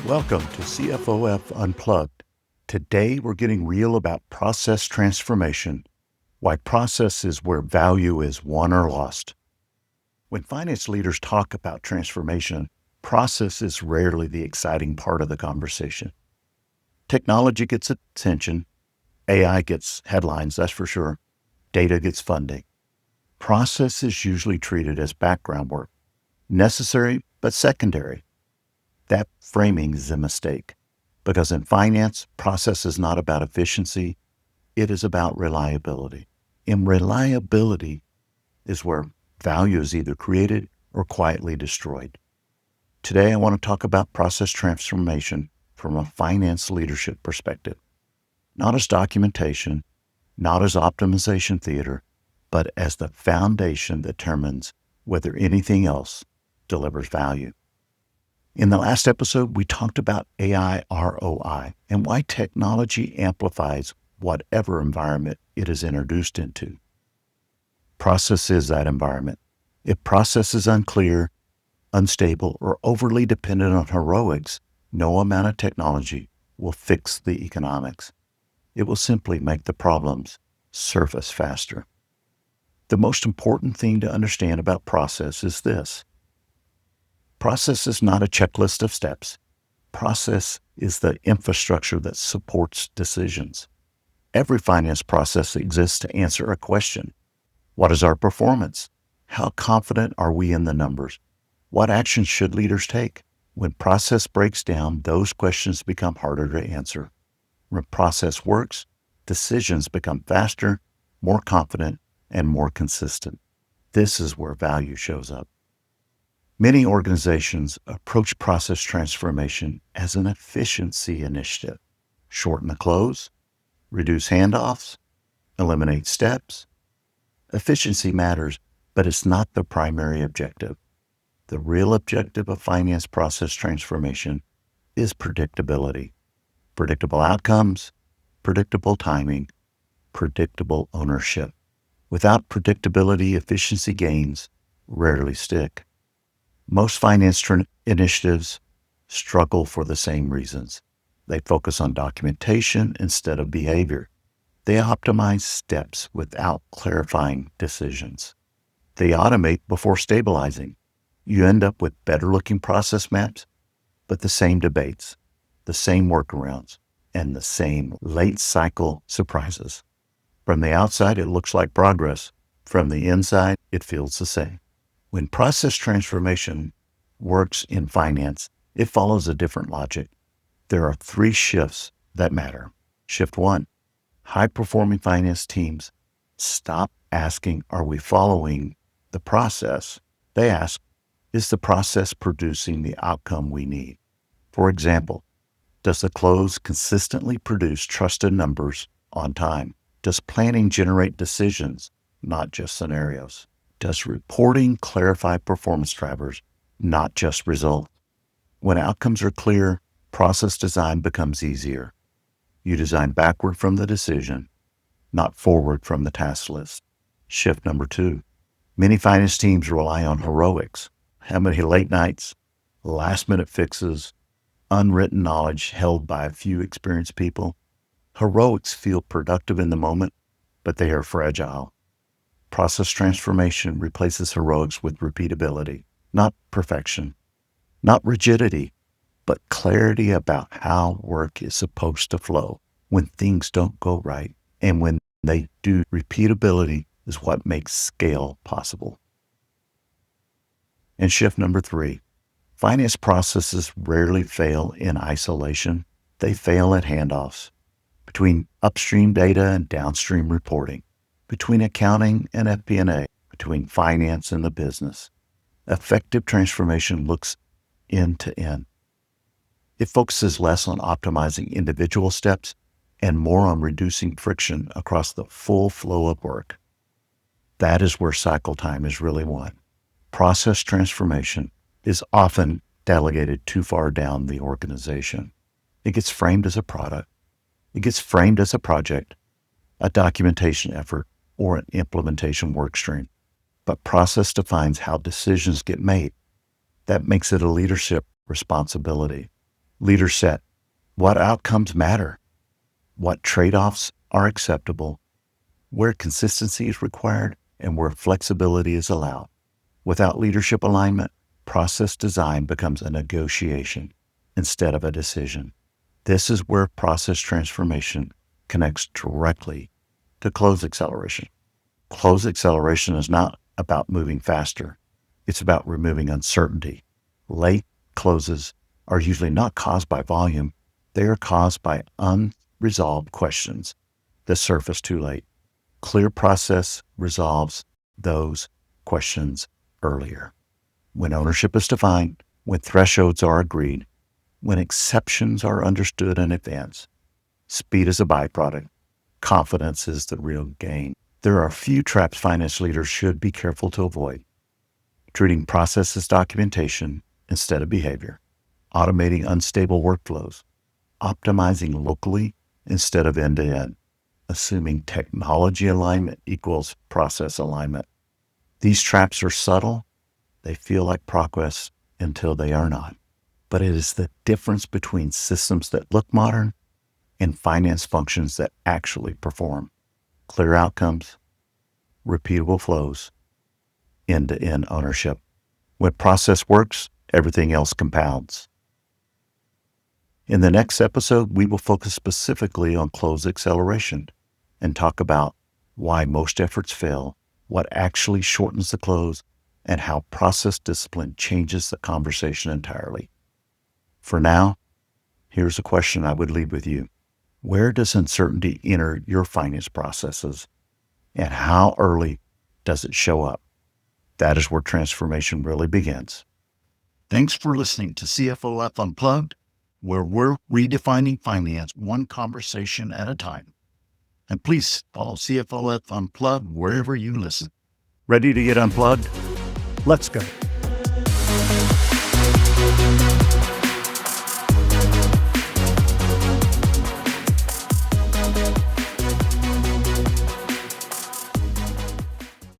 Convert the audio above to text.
Welcome to CFOF Unplugged. Today we're getting real about process transformation, why process is where value is won or lost. When finance leaders talk about transformation, process is rarely the exciting part of the conversation. Technology gets attention, AI gets headlines, that's for sure, data gets funding. Process is usually treated as background work, necessary but secondary. That framing is a mistake, because in finance, process is not about efficiency, it is about reliability. And reliability is where value is either created or quietly destroyed. Today, I want to talk about process transformation from a finance leadership perspective, not as documentation, not as optimization theater, but as the foundation that determines whether anything else delivers value. In the last episode, we talked about AI ROI and why technology amplifies whatever environment it is introduced into. Process is that environment. If process is unclear, unstable, or overly dependent on heroics, no amount of technology will fix the economics. It will simply make the problems surface faster. The most important thing to understand about process is this. Process is not a checklist of steps. Process is the infrastructure that supports decisions. Every finance process exists to answer a question. What is our performance? How confident are we in the numbers? What actions should leaders take? When process breaks down, those questions become harder to answer. When process works, decisions become faster, more confident, and more consistent. This is where value shows up. Many organizations approach process transformation as an efficiency initiative. Shorten the close, reduce handoffs, eliminate steps. Efficiency matters, but it's not the primary objective. The real objective of finance process transformation is predictability. Predictable outcomes, predictable timing, predictable ownership. Without predictability, efficiency gains rarely stick. Most finance initiatives struggle for the same reasons. They focus on documentation instead of behavior. They optimize steps without clarifying decisions. They automate before stabilizing. You end up with better-looking process maps, but the same debates, the same workarounds, and the same late-cycle surprises. From the outside, it looks like progress. From the inside, it feels the same. When process transformation works in finance, it follows a different logic. There are 3 shifts that matter. Shift 1, high-performing finance teams stop asking, are we following the process? They ask, is the process producing the outcome we need? For example, does the close consistently produce trusted numbers on time? Does planning generate decisions, not just scenarios? Does reporting clarify performance drivers, not just results? When outcomes are clear, process design becomes easier. You design backward from the decision, not forward from the task list. Shift number 2. Many finance teams rely on heroics. How many late nights, last-minute fixes, unwritten knowledge held by a few experienced people? Heroics feel productive in the moment, but they are fragile. Process transformation replaces heroics with repeatability, not perfection, not rigidity, but clarity about how work is supposed to flow when things don't go right. And when they do, repeatability is what makes scale possible. And shift number 3, finance processes rarely fail in isolation. They fail at handoffs between upstream data and downstream reporting, between accounting and FP&A, between finance and the business. Effective transformation looks end to end. It focuses less on optimizing individual steps and more on reducing friction across the full flow of work. That is where cycle time is really won. Process transformation is often delegated too far down the organization. It gets framed as a product. It gets framed as a project, a documentation effort, or an implementation workstream. But process defines how decisions get made. That makes it a leadership responsibility. Leaders set what outcomes matter, what trade-offs are acceptable, where consistency is required, and where flexibility is allowed. Without leadership alignment, process design becomes a negotiation instead of a decision. This is where process transformation connects directly to close acceleration. Close acceleration is not about moving faster. It's about removing uncertainty. Late closes are usually not caused by volume. They are caused by unresolved questions that surface too late. Clear process resolves those questions earlier. When ownership is defined, when thresholds are agreed, when exceptions are understood in advance, speed is a byproduct. Confidence is the real gain. There are a few traps finance leaders should be careful to avoid. Treating process as documentation instead of behavior, automating unstable workflows, optimizing locally instead of end-to-end, assuming technology alignment equals process alignment. These traps are subtle. They feel like progress until they are not. But it is the difference between systems that look modern and finance functions that actually perform. Clear outcomes, repeatable flows, end-to-end ownership. When process works, everything else compounds. In the next episode, we will focus specifically on close acceleration and talk about why most efforts fail, what actually shortens the close, and how process discipline changes the conversation entirely. For now, here's a question I would leave with you. Where does uncertainty enter your finance processes, and how early does it show up? That is where transformation really begins. Thanks for listening to CFOF Unplugged, where we're redefining finance one conversation at a time. And please follow CFOF Unplugged wherever you listen. Ready to get unplugged? Let's go.